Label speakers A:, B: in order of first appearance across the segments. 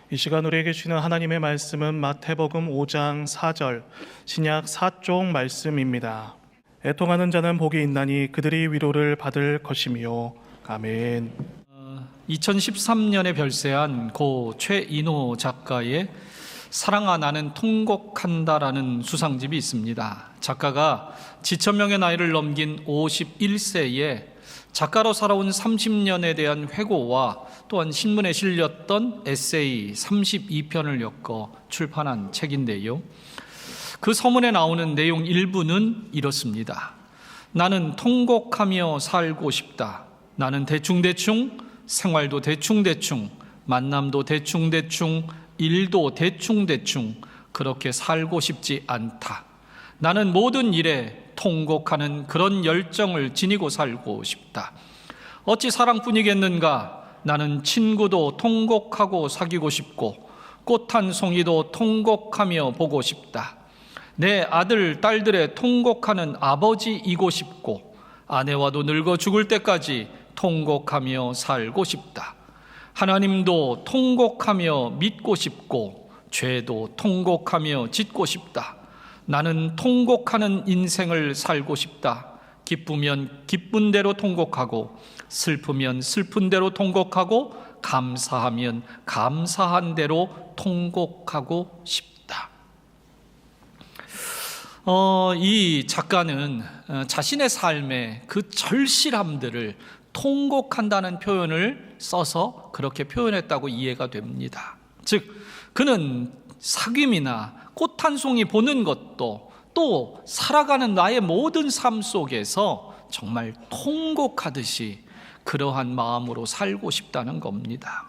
A: 이 시간 우리에게 주시는 하나님의 말씀은 마태복음 5장 4절 신약 4쪽 말씀입니다. 애통하는 자는 복이 있나니 그들이 위로를 받을 것이며. 아멘.
B: 2013년에 별세한 고 최인호 작가의 사랑아 나는 통곡한다라는 수상집이 있습니다. 작가가 지천명의 나이를 넘긴 51세에 작가로 살아온 30년에 대한 회고와 또한 신문에 실렸던 에세이 32편을 엮어 출판한 책인데요. 그 서문에 나오는 내용 일부는 이렇습니다. 나는 통곡하며 살고 싶다. 나는 대충대충, 생활도 대충대충, 만남도 대충대충, 일도 대충대충 그렇게 살고 싶지 않다. 나는 모든 일에 통곡하는 그런 열정을 지니고 살고 싶다. 어찌 사랑뿐이겠는가? 나는 친구도 통곡하고 사귀고 싶고 꽃 한 송이도 통곡하며 보고 싶다. 내 아들, 딸들의 통곡하는 아버지이고 싶고 아내와도 늙어 죽을 때까지 통곡하며 살고 싶다. 하나님도 통곡하며 믿고 싶고 죄도 통곡하며 짓고 싶다. 나는 통곡하는 인생을 살고 싶다. 기쁘면 기쁜 대로 통곡하고 슬프면 슬픈 대로 통곡하고 감사하면 감사한 대로 통곡하고 싶다. 이 작가는 자신의 삶의 그 절실함들을 통곡한다는 표현을 써서 그렇게 표현했다고 이해가 됩니다. 즉 그는 사귐이나 꽃 한 송이 보는 것도 또 살아가는 나의 모든 삶 속에서 정말 통곡하듯이 그러한 마음으로 살고 싶다는 겁니다.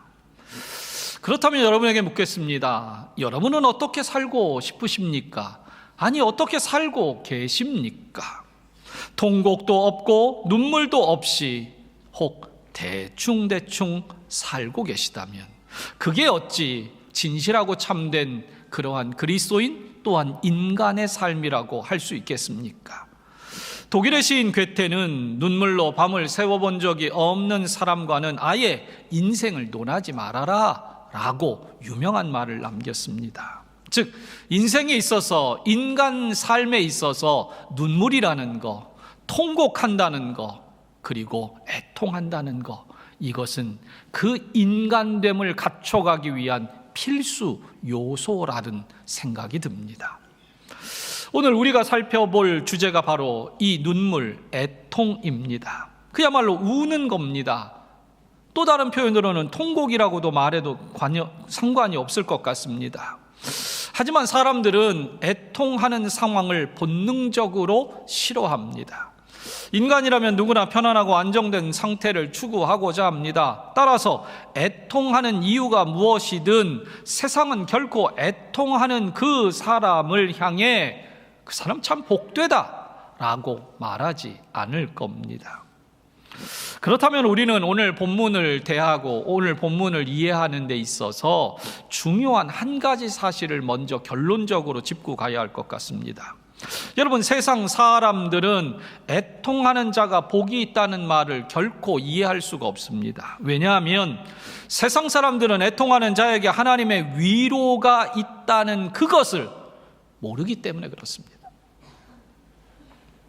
B: 그렇다면 여러분에게 묻겠습니다. 여러분은 어떻게 살고 싶으십니까? 아니 어떻게 살고 계십니까? 통곡도 없고 눈물도 없이 혹 대충대충 살고 계시다면 그게 어찌 진실하고 참된 그러한 그리스도인 또한 인간의 삶이라고 할 수 있겠습니까? 독일의 시인 괴테는 눈물로 밤을 새워본 적이 없는 사람과는 아예 인생을 논하지 말아라 라고 유명한 말을 남겼습니다. 즉 인생에 있어서 인간 삶에 있어서 눈물이라는 거, 통곡한다는 거, 그리고 애통한다는 거, 이것은 그 인간됨을 갖춰가기 위한 필수 요소라는 생각이 듭니다. 오늘 우리가 살펴볼 주제가 바로 이 눈물, 애통입니다. 그야말로 우는 겁니다. 또 다른 표현으로는 통곡이라고도 말해도 상관이 없을 것 같습니다. 하지만 사람들은 애통하는 상황을 본능적으로 싫어합니다. 인간이라면 누구나 편안하고 안정된 상태를 추구하고자 합니다. 따라서 애통하는 이유가 무엇이든 세상은 결코 애통하는 그 사람을 향해 그 사람 참 복되다 라고 말하지 않을 겁니다. 그렇다면 우리는 오늘 본문을 대하고 오늘 본문을 이해하는 데 있어서 중요한 한 가지 사실을 먼저 결론적으로 짚고 가야 할 것 같습니다. 여러분, 세상 사람들은 애통하는 자가 복이 있다는 말을 결코 이해할 수가 없습니다. 왜냐하면 세상 사람들은 애통하는 자에게 하나님의 위로가 있다는 그것을 모르기 때문에 그렇습니다.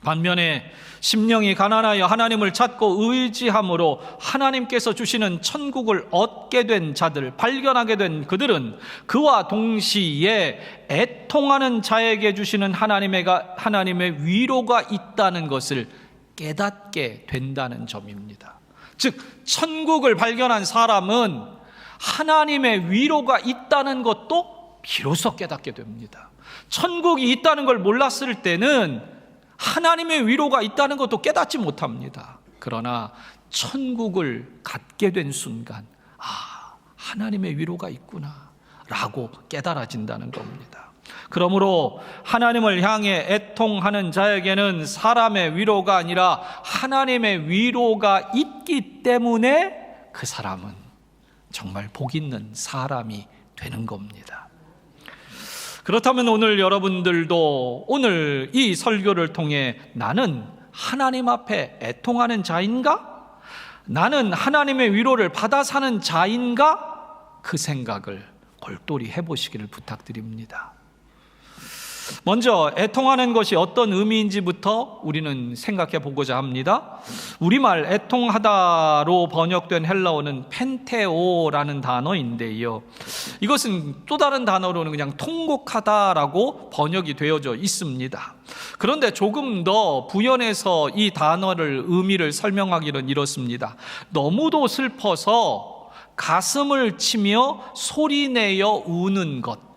B: 반면에 심령이 가난하여 하나님을 찾고 의지함으로 하나님께서 주시는 천국을 얻게 된 자들, 발견하게 된 그들은 그와 동시에 애통하는 자에게 주시는 하나님의 위로가 있다는 것을 깨닫게 된다는 점입니다. 즉 천국을 발견한 사람은 하나님의 위로가 있다는 것도 비로소 깨닫게 됩니다. 천국이 있다는 걸 몰랐을 때는 하나님의 위로가 있다는 것도 깨닫지 못합니다. 그러나 천국을 갖게 된 순간 하나님의 위로가 있구나 라고 깨달아진다는 겁니다. 그러므로 하나님을 향해 애통하는 자에게는 사람의 위로가 아니라 하나님의 위로가 있기 때문에 그 사람은 정말 복 있는 사람이 되는 겁니다. 그렇다면 오늘 여러분들도 오늘 이 설교를 통해 나는 하나님 앞에 애통하는 자인가? 나는 하나님의 위로를 받아 사는 자인가? 그 생각을 골똘히 해보시기를 부탁드립니다. 먼저 애통하는 것이 어떤 의미인지부터 우리는 생각해 보고자 합니다. 우리말 애통하다로 번역된 헬라어는 펜테오라는 단어인데요, 이것은 또 다른 단어로는 그냥 통곡하다라고 번역이 되어져 있습니다. 그런데 조금 더 부연해서 이 단어를 의미를 설명하기는 이렇습니다. 너무도 슬퍼서 가슴을 치며 소리내어 우는 것.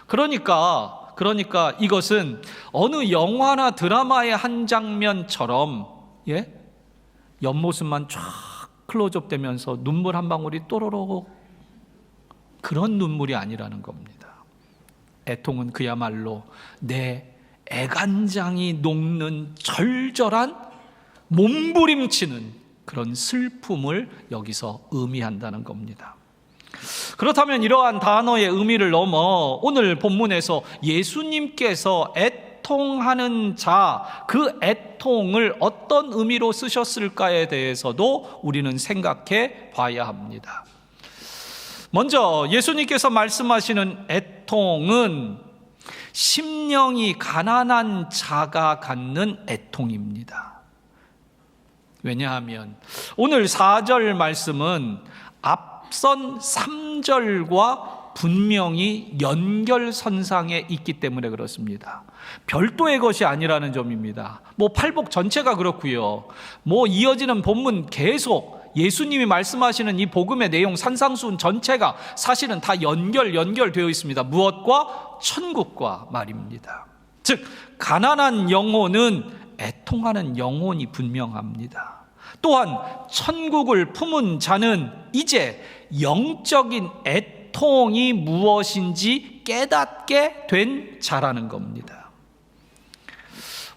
B: 그러니까 이것은 어느 영화나 드라마의 한 장면처럼, 옆모습만 쫙 클로즈업 되면서 눈물 한 방울이 또로록, 그런 눈물이 아니라는 겁니다. 애통은 그야말로 내 애간장이 녹는 절절한 몸부림치는 그런 슬픔을 여기서 의미한다는 겁니다. 그렇다면 이러한 단어의 의미를 넘어 오늘 본문에서 예수님께서 애통하는 자, 그 애통을 어떤 의미로 쓰셨을까에 대해서도 우리는 생각해 봐야 합니다. 먼저 예수님께서 말씀하시는 애통은 심령이 가난한 자가 갖는 애통입니다. 왜냐하면 오늘 4절 말씀은 앞선 3절과 분명히 연결선상에 있기 때문에 그렇습니다. 별도의 것이 아니라는 점입니다. 팔복 전체가 그렇고요, 이어지는 본문 계속 예수님이 말씀하시는 이 복음의 내용, 산상수훈 전체가 사실은 다 연결되어 있습니다. 무엇과? 천국과 말입니다. 즉 가난한 영혼은 애통하는 영혼이 분명합니다. 또한 천국을 품은 자는 이제 영적인 애통이 무엇인지 깨닫게 된 자라는 겁니다.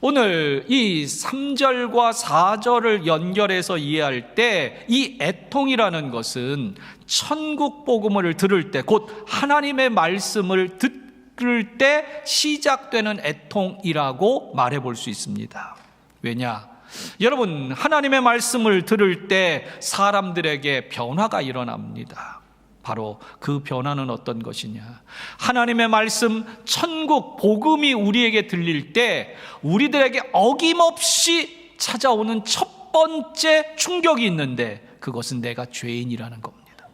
B: 오늘 이 3절과 4절을 연결해서 이해할 때 이 애통이라는 것은 천국 복음을 들을 때, 곧 하나님의 말씀을 들을 때 시작되는 애통이라고 말해볼 수 있습니다. 왜냐? 여러분, 하나님의 말씀을 들을 때 사람들에게 변화가 일어납니다. 바로 그 변화는 어떤 것이냐? 하나님의 말씀, 천국 복음이 우리에게 들릴 때 우리들에게 어김없이 찾아오는 첫 번째 충격이 있는데, 그것은 내가 죄인이라는 겁니다.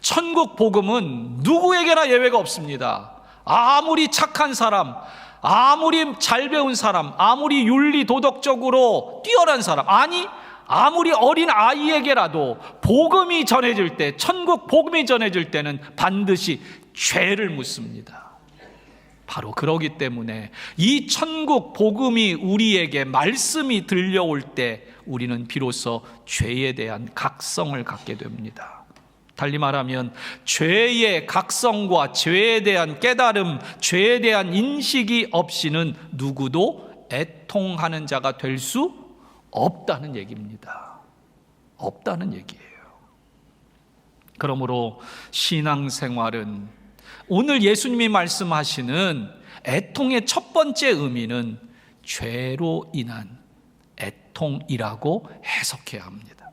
B: 천국 복음은 누구에게나 예외가 없습니다. 아무리 착한 사람, 아무리 잘 배운 사람, 아무리 윤리 도덕적으로 뛰어난 사람, 아무리 어린 아이에게라도 복음이 전해질 때, 천국 복음이 전해질 때는 반드시 죄를 묻습니다. 바로 그러기 때문에 이 천국 복음이 우리에게 말씀이 들려올 때 우리는 비로소 죄에 대한 각성을 갖게 됩니다. 달리 말하면 죄의 각성과 죄에 대한 깨달음, 죄에 대한 인식이 없이는 누구도 애통하는 자가 될 수 없다는 얘기입니다. 없다는 얘기예요. 그러므로 신앙생활은 오늘 예수님이 말씀하시는 애통의 첫 번째 의미는 죄로 인한 애통이라고 해석해야 합니다.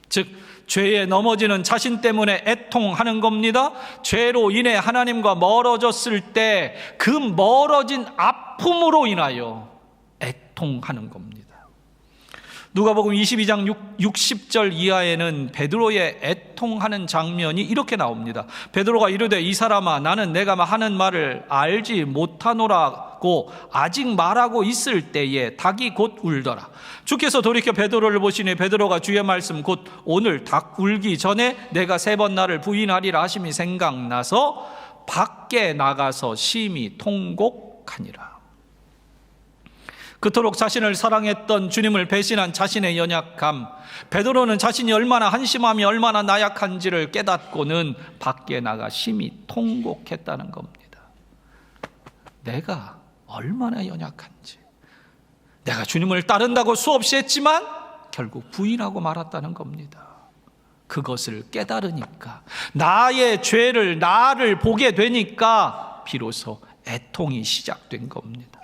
B: 즉 죄에 넘어지는 자신 때문에 애통하는 겁니다. 죄로 인해 하나님과 멀어졌을 때 그 멀어진 아픔으로 인하여 애통하는 겁니다. 누가복음 22장 60절 이하에는 베드로의 애통하는 장면이 이렇게 나옵니다. 베드로가 이르되 이 사람아, 나는 내가 하는 말을 알지 못하노라고 아직 말하고 있을 때에 닭이 곧 울더라. 주께서 돌이켜 베드로를 보시니 베드로가 주의 말씀 곧 오늘 닭 울기 전에 내가 3번 나를 부인하리라 하심이 생각나서 밖에 나가서 심히 통곡하니라. 그토록 자신을 사랑했던 주님을 배신한 자신의 연약함, 베드로는 자신이 얼마나 한심함이 얼마나 나약한지를 깨닫고는 밖에 나가 심히 통곡했다는 겁니다. 내가 얼마나 연약한지, 내가 주님을 따른다고 수없이 했지만 결국 부인하고 말았다는 겁니다. 그것을 깨달으니까, 나의 죄를, 나를 보게 되니까 비로소 애통이 시작된 겁니다.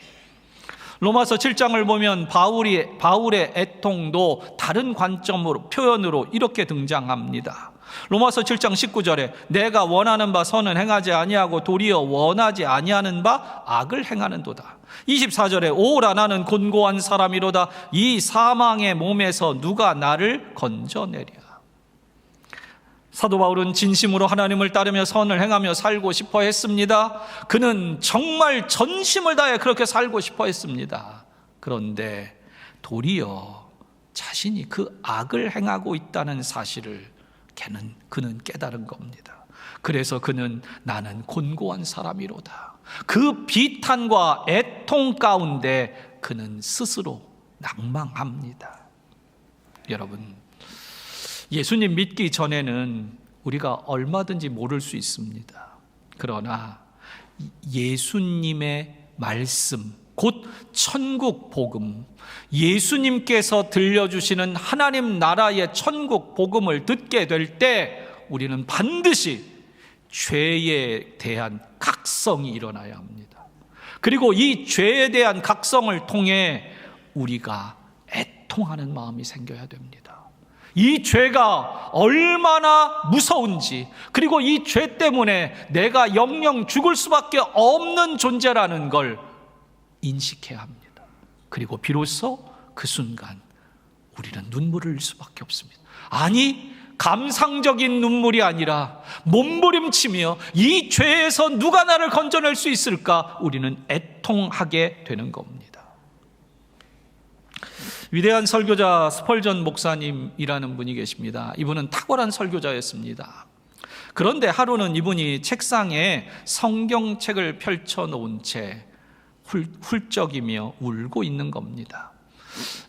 B: 로마서 7장을 보면 바울의 애통도 다른 관점으로, 표현으로 이렇게 등장합니다. 로마서 7장 19절에 내가 원하는 바 선은 행하지 아니하고 도리어 원하지 아니하는 바 악을 행하는도다. 24절에 오라 나는 곤고한 사람이로다. 이 사망의 몸에서 누가 나를 건져내랴. 사도 바울은 진심으로 하나님을 따르며 선을 행하며 살고 싶어 했습니다. 그는 정말 전심을 다해 그렇게 살고 싶어 했습니다. 그런데 도리어 자신이 그 악을 행하고 있다는 사실을 그는 깨달은 겁니다. 그래서 그는 나는 곤고한 사람이로다. 그 비탄과 애통 가운데 그는 스스로 낭망합니다. 여러분, 예수님 믿기 전에는 우리가 얼마든지 모를 수 있습니다. 그러나 예수님의 말씀, 곧 천국 복음, 예수님께서 들려주시는 하나님 나라의 천국 복음을 듣게 될 때 우리는 반드시 죄에 대한 각성이 일어나야 합니다. 그리고 이 죄에 대한 각성을 통해 우리가 애통하는 마음이 생겨야 됩니다. 이 죄가 얼마나 무서운지, 그리고 이 죄 때문에 내가 영영 죽을 수밖에 없는 존재라는 걸 인식해야 합니다. 그리고 비로소 그 순간 우리는 눈물을 흘릴 수밖에 없습니다. 아니, 감상적인 눈물이 아니라 몸부림치며 이 죄에서 누가 나를 건져낼 수 있을까? 우리는 애통하게 되는 겁니다. 위대한 설교자 스펄전 목사님이라는 분이 계십니다. 이분은 탁월한 설교자였습니다. 그런데 하루는 이분이 책상에 성경책을 펼쳐놓은 채 훌쩍이며 울고 있는 겁니다.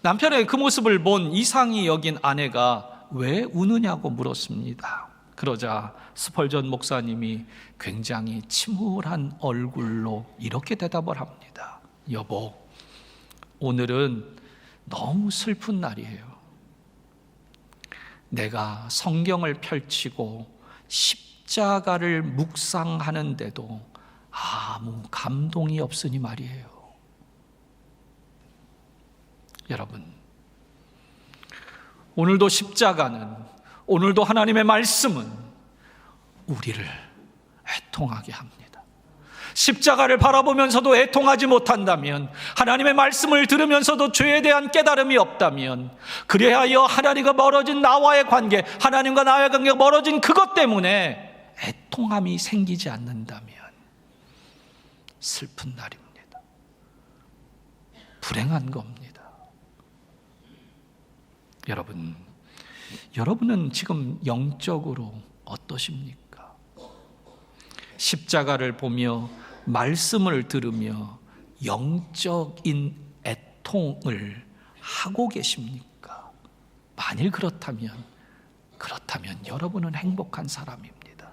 B: 남편의 그 모습을 본 이상히 여긴 아내가 왜 우느냐고 물었습니다. 그러자 스펄전 목사님이 굉장히 침울한 얼굴로 이렇게 대답을 합니다. 여보, 오늘은 너무 슬픈 날이에요. 내가 성경을 펼치고 십자가를 묵상하는데도 아무 감동이 없으니 말이에요. 여러분, 오늘도 십자가는, 오늘도 하나님의 말씀은 우리를 애통하게 합니다. 십자가를 바라보면서도 애통하지 못한다면, 하나님의 말씀을 들으면서도 죄에 대한 깨달음이 없다면, 그래하여 하나님과 멀어진 나와의 관계, 하나님과 나의 관계가 멀어진 그것 때문에 애통함이 생기지 않는다면 슬픈 날입니다. 불행한 겁니다. 여러분은 지금 영적으로 어떠십니까? 십자가를 보며 말씀을 들으며 영적인 애통을 하고 계십니까? 만일 그렇다면 여러분은 행복한 사람입니다.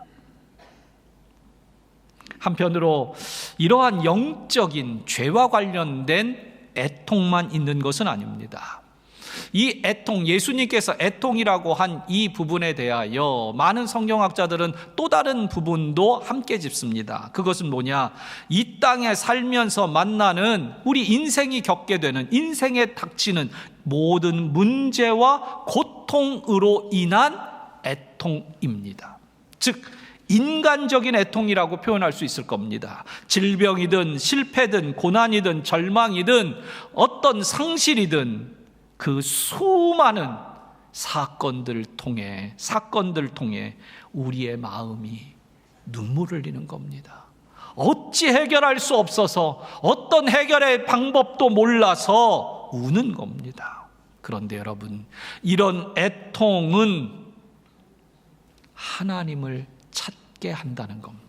B: 한편으로 이러한 영적인 죄와 관련된 애통만 있는 것은 아닙니다. 이 애통, 예수님께서 애통이라고 한 이 부분에 대하여 많은 성경학자들은 또 다른 부분도 함께 짚습니다. 그것은 뭐냐? 이 땅에 살면서 만나는, 우리 인생이 겪게 되는, 인생에 닥치는 모든 문제와 고통으로 인한 애통입니다. 즉 인간적인 애통이라고 표현할 수 있을 겁니다. 질병이든 실패든 고난이든 절망이든 어떤 상실이든 그 수많은 사건들을 통해 우리의 마음이 눈물을 흘리는 겁니다. 어찌 해결할 수 없어서 어떤 해결의 방법도 몰라서 우는 겁니다. 그런데 여러분, 이런 애통은 하나님을 찾게 한다는 겁니다.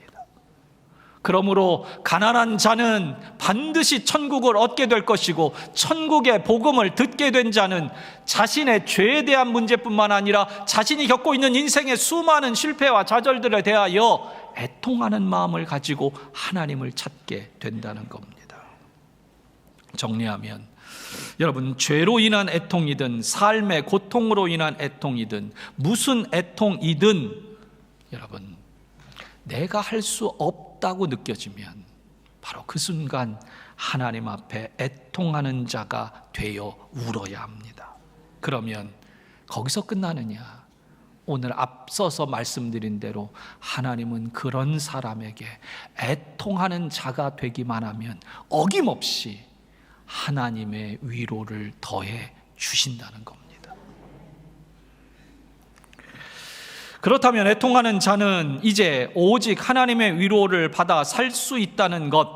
B: 그러므로 가난한 자는 반드시 천국을 얻게 될 것이고, 천국의 복음을 듣게 된 자는 자신의 죄에 대한 문제뿐만 아니라 자신이 겪고 있는 인생의 수많은 실패와 좌절들에 대하여 애통하는 마음을 가지고 하나님을 찾게 된다는 겁니다. 정리하면, 여러분, 죄로 인한 애통이든 삶의 고통으로 인한 애통이든 무슨 애통이든, 여러분, 내가 할 수 없다고 느껴지면 바로 그 순간 하나님 앞에 애통하는 자가 되어 울어야 합니다. 그러면 거기서 끝나느냐? 오늘 앞서서 말씀드린 대로 하나님은 그런 사람에게 애통하는 자가 되기만 하면 어김없이 하나님의 위로를 더해 주신다는 겁니다. 그렇다면 애통하는 자는 이제 오직 하나님의 위로를 받아 살 수 있다는 것,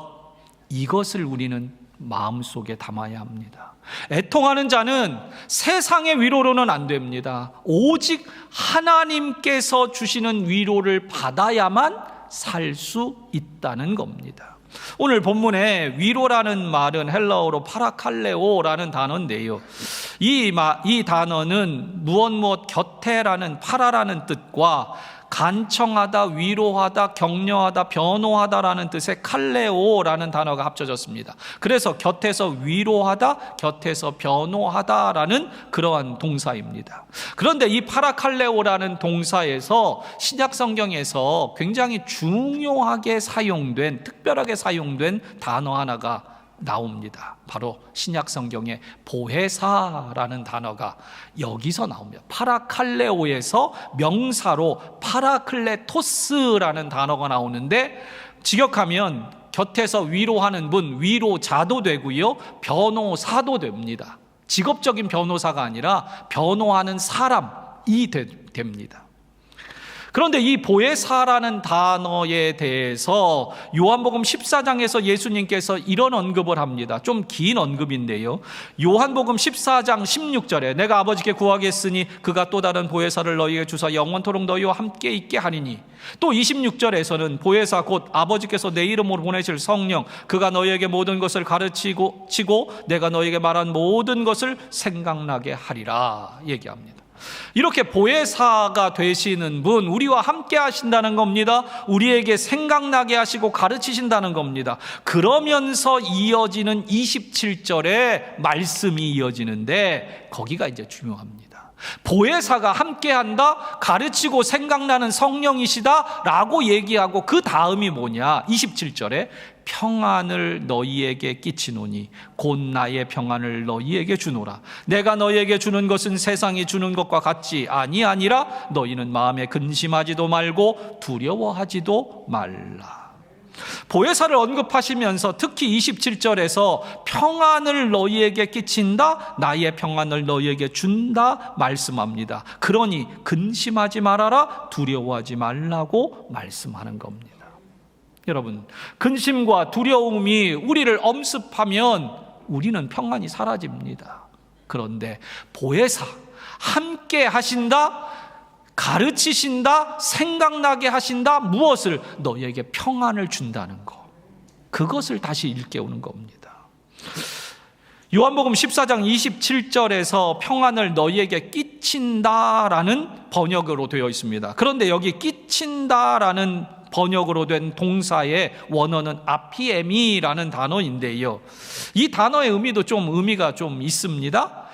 B: 이것을 우리는 마음속에 담아야 합니다. 애통하는 자는 세상의 위로로는 안 됩니다. 오직 하나님께서 주시는 위로를 받아야만 살 수 있다는 겁니다. 오늘 본문에 위로라는 말은 헬라어로 파라칼레오라는 단어인데요, 이 단어는 무엇 곁에라는 파라라는 뜻과 간청하다, 위로하다, 격려하다, 변호하다라는 뜻의 칼레오라는 단어가 합쳐졌습니다. 그래서 곁에서 위로하다, 곁에서 변호하다라는 그러한 동사입니다. 그런데 이 파라칼레오라는 동사에서 신약 성경에서 굉장히 중요하게 사용된, 특별하게 사용된 단어 하나가 나옵니다. 바로 신약 성경의 보혜사라는 단어가 여기서 나옵니다. 파라칼레오에서 명사로 파라클레토스라는 단어가 나오는데, 직역하면 곁에서 위로하는 분, 위로자도 되고요, 변호사도 됩니다. 직업적인 변호사가 아니라 변호하는 사람이 됩니다. 그런데 이 보혜사라는 단어에 대해서 요한복음 14장에서 예수님께서 이런 언급을 합니다. 좀 긴 언급인데요, 요한복음 14장 16절에 내가 아버지께 구하겠으니 그가 또 다른 보혜사를 너희에게 주사 영원토록 너희와 함께 있게 하리니, 또 26절에서는 보혜사 곧 아버지께서 내 이름으로 보내실 성령, 그가 너희에게 모든 것을 가르치고 내가 너희에게 말한 모든 것을 생각나게 하리라 얘기합니다. 이렇게 보혜사가 되시는 분, 우리와 함께 하신다는 겁니다. 우리에게 생각나게 하시고 가르치신다는 겁니다. 그러면서 이어지는 27절의 말씀이 이어지는데, 거기가 이제 중요합니다. 보혜사가 함께한다, 가르치고 생각나는 성령이시다 라고 얘기하고 그 다음이 뭐냐, 27절에 평안을 너희에게 끼치노니 곧 나의 평안을 너희에게 주노라. 내가 너희에게 주는 것은 세상이 주는 것과 같지 아니하니라. 너희는 마음에 근심하지도 말고 두려워하지도 말라. 보혜사를 언급하시면서 특히 27절에서 평안을 너희에게 끼친다, 나의 평안을 너희에게 준다 말씀합니다. 그러니 근심하지 말아라, 두려워하지 말라고 말씀하는 겁니다. 여러분, 근심과 두려움이 우리를 엄습하면 우리는 평안이 사라집니다. 그런데 보혜사, 함께 하신다, 가르치신다, 생각나게 하신다, 무엇을? 너희에게 평안을 준다는 것, 그것을 다시 일깨우는 겁니다. 요한복음 14장 27절에서 평안을 너희에게 끼친다라는 번역으로 되어 있습니다. 그런데 여기 끼친다라는 번역으로 된 동사의 원어는 아피에미라는 단어인데요, 이 단어의 의미도 의미가 좀 있습니다.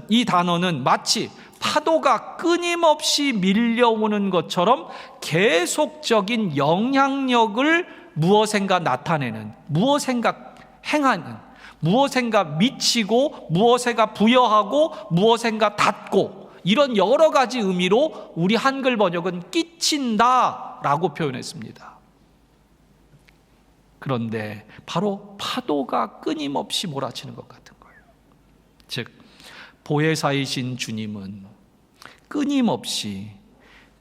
B: 이 단어는 마치 파도가 끊임없이 밀려오는 것처럼 계속적인 영향력을 무엇인가 나타내는, 무엇인가 행하는, 무엇인가 미치고, 무엇인가 부여하고, 무엇인가 닫고, 이런 여러 가지 의미로 우리 한글 번역은 끼친다라고 표현했습니다. 그런데 바로 파도가 끊임없이 몰아치는 것 같은 거예요. 즉, 보혜사이신 주님은 끊임없이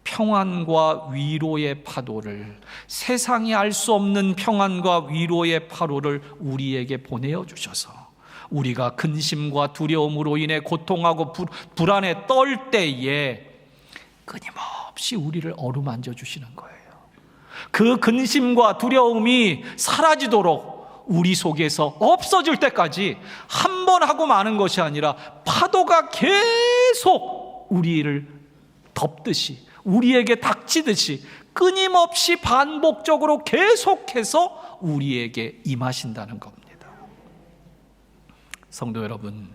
B: 평안과 위로의 파도를, 세상이 알 수 없는 평안과 위로의 파도를 우리에게 보내어 주셔서 우리가 근심과 두려움으로 인해 고통하고 불안에 떨 때에 끊임없이 우리를 어루만져 주시는 거예요. 그 근심과 두려움이 사라지도록 우리 속에서 없어질 때까지 한 번 하고 마는 것이 아니라 파도가 계속 우리를 덮듯이, 우리에게 닥치듯이 끊임없이 반복적으로 계속해서 우리에게 임하신다는 겁니다. 성도 여러분,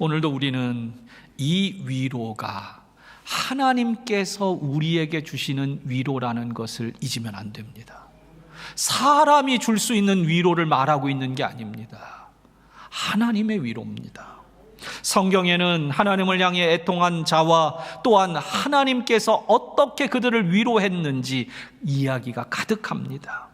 B: 오늘도 우리는 이 위로가 하나님께서 우리에게 주시는 위로라는 것을 잊으면 안 됩니다. 사람이 줄 수 있는 위로를 말하고 있는 게 아닙니다. 하나님의 위로입니다. 성경에는 하나님을 향해 애통한 자와 또한 하나님께서 어떻게 그들을 위로했는지 이야기가 가득합니다.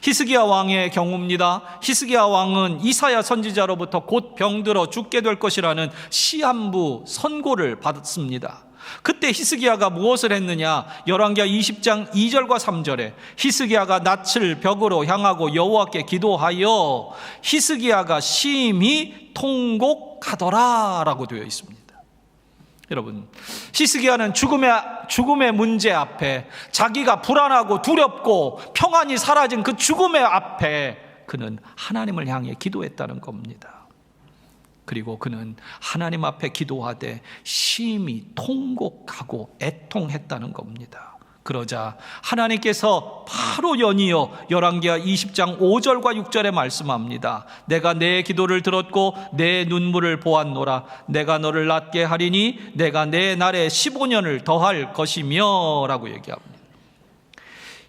B: 히스기야 왕의 경우입니다. 히스기야 왕은 이사야 선지자로부터 곧 병들어 죽게 될 것이라는 시한부 선고를 받았습니다. 그때 히스기야가 무엇을 했느냐? 열왕기하 20장 2절과 3절에 히스기야가 낯을 벽으로 향하고 여호와께 기도하여 히스기야가 심히 통곡하더라 라고 되어 있습니다. 여러분, 히스기야는 죽음의 문제 앞에, 자기가 불안하고 두렵고 평안이 사라진 그 죽음의 앞에 그는 하나님을 향해 기도했다는 겁니다. 그리고 그는 하나님 앞에 기도하되 심히 통곡하고 애통했다는 겁니다. 그러자 하나님께서 바로 연이어 열왕기하 20장 5절과 6절에 말씀합니다. 내가 내 기도를 들었고 내 눈물을 보았노라. 내가 너를 낫게 하리니 내가 내 날에 15년을 더할 것이며 라고 얘기합니다.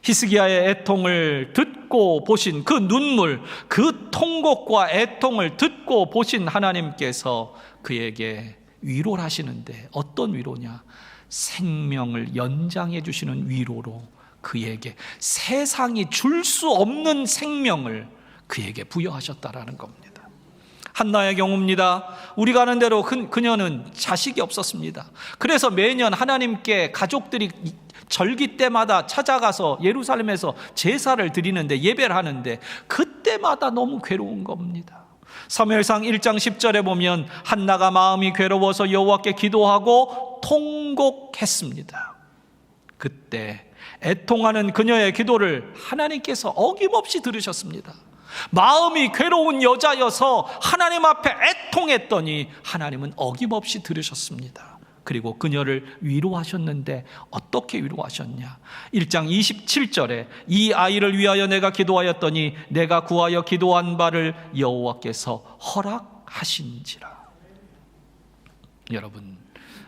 B: 히스기야의 애통을 듣고 보신 그 눈물, 그 통곡과 애통을 듣고 보신 하나님께서 그에게 위로를 하시는데 어떤 위로냐? 생명을 연장해 주시는 위로로 그에게 세상이 줄 수 없는 생명을 그에게 부여하셨다라는 겁니다. 한나의 경우입니다. 우리가 아는 대로 그녀는 자식이 없었습니다. 그래서 매년 하나님께 가족들이 절기 때마다 찾아가서 예루살렘에서 제사를 드리는데, 예배를 하는데 그때마다 너무 괴로운 겁니다. 사무엘상 1장 10절에 보면 한나가 마음이 괴로워서 여호와께 기도하고 통곡했습니다. 그때 애통하는 그녀의 기도를 하나님께서 어김없이 들으셨습니다. 마음이 괴로운 여자여서 하나님 앞에 애통했더니 하나님은 어김없이 들으셨습니다. 그리고 그녀를 위로하셨는데 어떻게 위로하셨냐? 1장 27절에 이 아이를 위하여 내가 기도하였더니 내가 구하여 기도한 바를 여호와께서 허락하신지라. 여러분,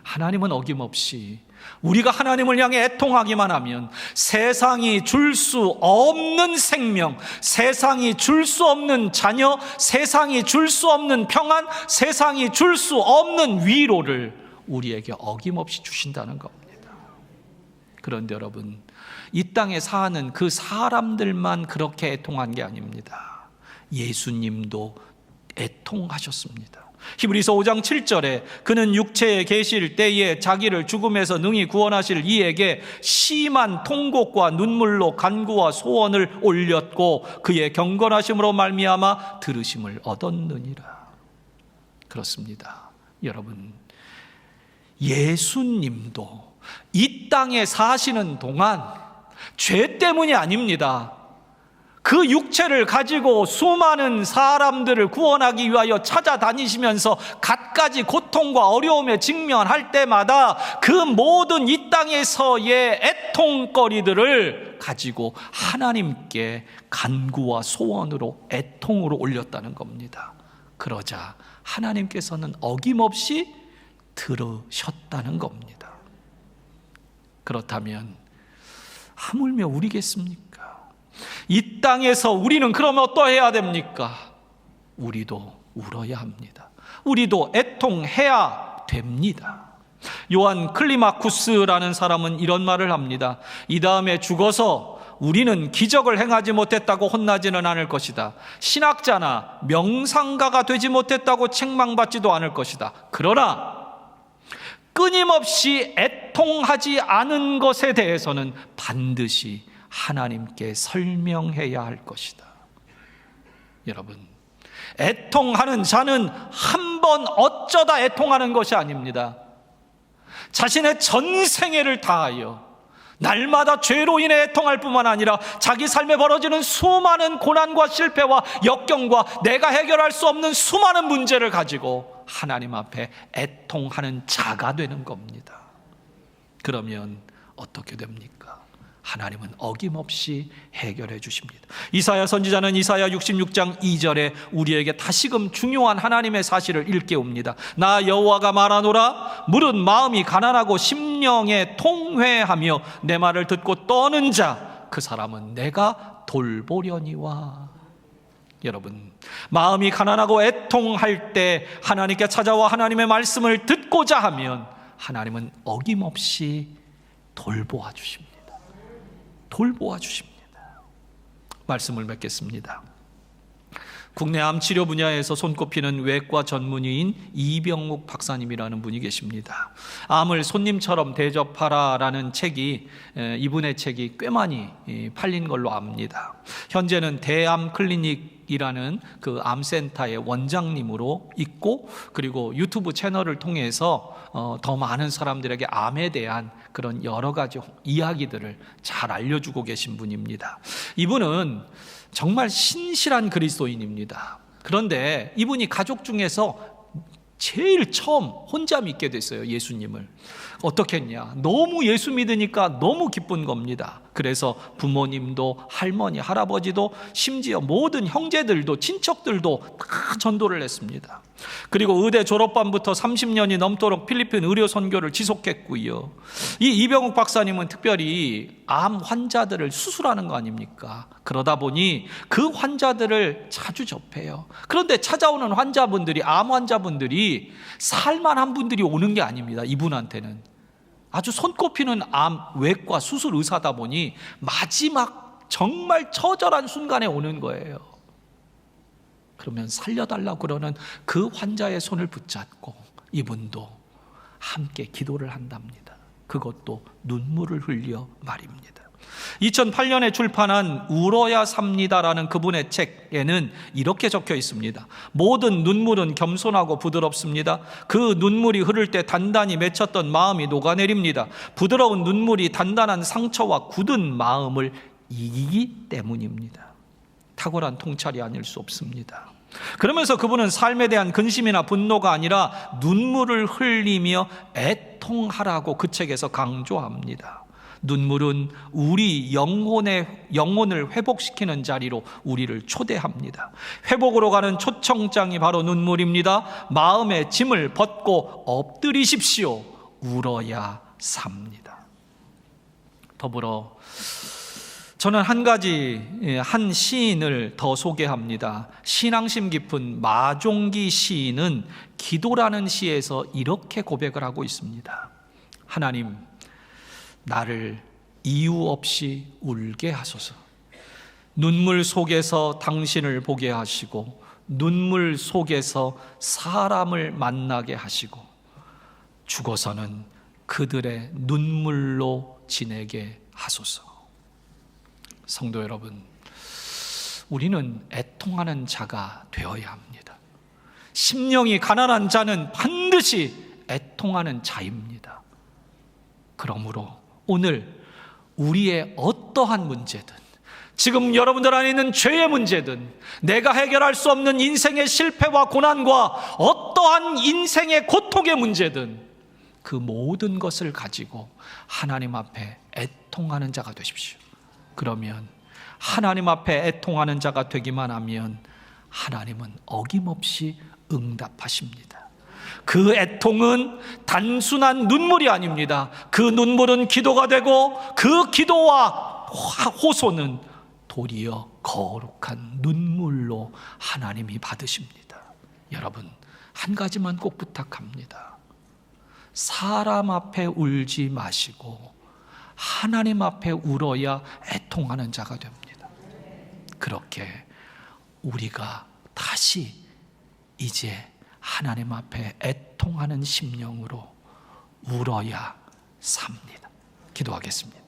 B: 하나님은 어김없이 우리가 하나님을 향해 애통하기만 하면 세상이 줄 수 없는 생명, 세상이 줄 수 없는 자녀, 세상이 줄 수 없는 평안, 세상이 줄 수 없는 위로를 우리에게 어김없이 주신다는 겁니다. 그런데 여러분, 이 땅에 사는 그 사람들만 그렇게 애통한 게 아닙니다. 예수님도 애통하셨습니다. 히브리서 5장 7절에 그는 육체에 계실 때에 자기를 죽음에서 능히 구원하실 이에게 심한 통곡과 눈물로 간구와 소원을 올렸고 그의 경건하심으로 말미암아 들으심을 얻었느니라. 그렇습니다. 여러분, 예수님도 이 땅에 사시는 동안 죄 때문이 아닙니다. 그 육체를 가지고 수많은 사람들을 구원하기 위하여 찾아다니시면서 갖가지 고통과 어려움에 직면할 때마다 그 모든 이 땅에서의 애통거리들을 가지고 하나님께 간구와 소원으로 애통으로 올렸다는 겁니다. 그러자 하나님께서는 어김없이 들으셨다는 겁니다. 그렇다면 하물며 우리겠습니까? 이 땅에서 우리는 그럼 어떠해야 됩니까? 우리도 울어야 합니다. 우리도 애통해야 됩니다. 요한 클리마쿠스라는 사람은 이런 말을 합니다. 이 다음에 죽어서 우리는 기적을 행하지 못했다고 혼나지는 않을 것이다. 신학자나 명상가가 되지 못했다고 책망받지도 않을 것이다. 그러나 끊임없이 애통하지 않은 것에 대해서는 반드시 하나님께 설명해야 할 것이다. 여러분, 애통하는 자는 한 번 어쩌다 애통하는 것이 아닙니다. 자신의 전생애를 다하여 날마다 죄로 인해 애통할 뿐만 아니라 자기 삶에 벌어지는 수많은 고난과 실패와 역경과 내가 해결할 수 없는 수많은 문제를 가지고 하나님 앞에 애통하는 자가 되는 겁니다. 그러면 어떻게 됩니까? 하나님은 어김없이 해결해 주십니다. 이사야 선지자는 이사야 66장 2절에 우리에게 다시금 중요한 하나님의 사실을 일깨웁니다. 나 여호와가 말하노라. 무릇 마음이 가난하고 심령에 통회하며 내 말을 듣고 떠는 자, 그 사람은 내가 돌보려니와. 여러분, 마음이 가난하고 애통할 때 하나님께 찾아와 하나님의 말씀을 듣고자 하면 하나님은 어김없이 돌보아 주십니다. 돌보아 주십니다. 말씀을 맺겠습니다. 국내 암 치료 분야에서 손꼽히는 외과 전문의인 이병욱 박사님이라는 분이 계십니다. 암을 손님처럼 대접하라라는 책이, 이분의 책이 꽤 많이 팔린 걸로 압니다. 현재는 대암 클리닉이라는 그 암센터의 원장님으로 있고, 그리고 유튜브 채널을 통해서 더 많은 사람들에게 암에 대한 그런 여러 가지 이야기들을 잘 알려주고 계신 분입니다. 이분은 정말 신실한 그리스도인입니다. 그런데 이분이 가족 중에서 제일 처음 혼자 믿게 됐어요. 예수님을. 어떻게 했냐? 너무 예수 믿으니까 너무 기쁜 겁니다. 그래서 부모님도, 할머니, 할아버지도, 심지어 모든 형제들도, 친척들도 다 전도를 했습니다. 그리고 의대 졸업반부터 30년이 넘도록 필리핀 의료 선교를 지속했고요. 이 이병욱 박사님은 특별히 암 환자들을 수술하는 거 아닙니까? 그러다 보니 그 환자들을 자주 접해요. 그런데 찾아오는 환자분들이, 암 환자분들이 살만한 분들이 오는 게 아닙니다. 이분한테는 아주 손꼽히는 암 외과 수술 의사다 보니 마지막 정말 처절한 순간에 오는 거예요. 그러면 살려달라고 그러는 그 환자의 손을 붙잡고 이분도 함께 기도를 한답니다. 그것도 눈물을 흘려 말입니다. 2008년에 출판한 울어야 삽니다라는 그분의 책에는 이렇게 적혀 있습니다. 모든 눈물은 겸손하고 부드럽습니다. 그 눈물이 흐를 때 단단히 맺혔던 마음이 녹아내립니다. 부드러운 눈물이 단단한 상처와 굳은 마음을 이기기 때문입니다. 탁월한 통찰이 아닐 수 없습니다. 그러면서 그분은 삶에 대한 근심이나 분노가 아니라 눈물을 흘리며 애통하라고 그 책에서 강조합니다. 눈물은 우리 영혼을 회복시키는 자리로 우리를 초대합니다. 회복으로 가는 초청장이 바로 눈물입니다. 마음의 짐을 벗고 엎드리십시오. 울어야 삽니다. 더불어 저는 한 시인을 더 소개합니다. 신앙심 깊은 마종기 시인은 기도라는 시에서 이렇게 고백을 하고 있습니다. 하나님, 나를 이유 없이 울게 하소서. 눈물 속에서 당신을 보게 하시고 눈물 속에서 사람을 만나게 하시고 죽어서는 그들의 눈물로 지내게 하소서. 성도 여러분, 우리는 애통하는 자가 되어야 합니다. 심령이 가난한 자는 반드시 애통하는 자입니다. 그러므로 오늘 우리의 어떠한 문제든, 지금 여러분들 안에 있는 죄의 문제든, 내가 해결할 수 없는 인생의 실패와 고난과 어떠한 인생의 고통의 문제든 그 모든 것을 가지고 하나님 앞에 애통하는 자가 되십시오. 그러면 하나님 앞에 애통하는 자가 되기만 하면 하나님은 어김없이 응답하십니다. 그 애통은 단순한 눈물이 아닙니다. 그 눈물은 기도가 되고 그 기도와 호소는 도리어 거룩한 눈물로 하나님이 받으십니다. 여러분, 한 가지만 꼭 부탁합니다. 사람 앞에 울지 마시고 하나님 앞에 울어야 애통하는 자가 됩니다. 그렇게 우리가 다시 이제 하나님 앞에 애통하는 심령으로 울어야 삽니다. 기도하겠습니다.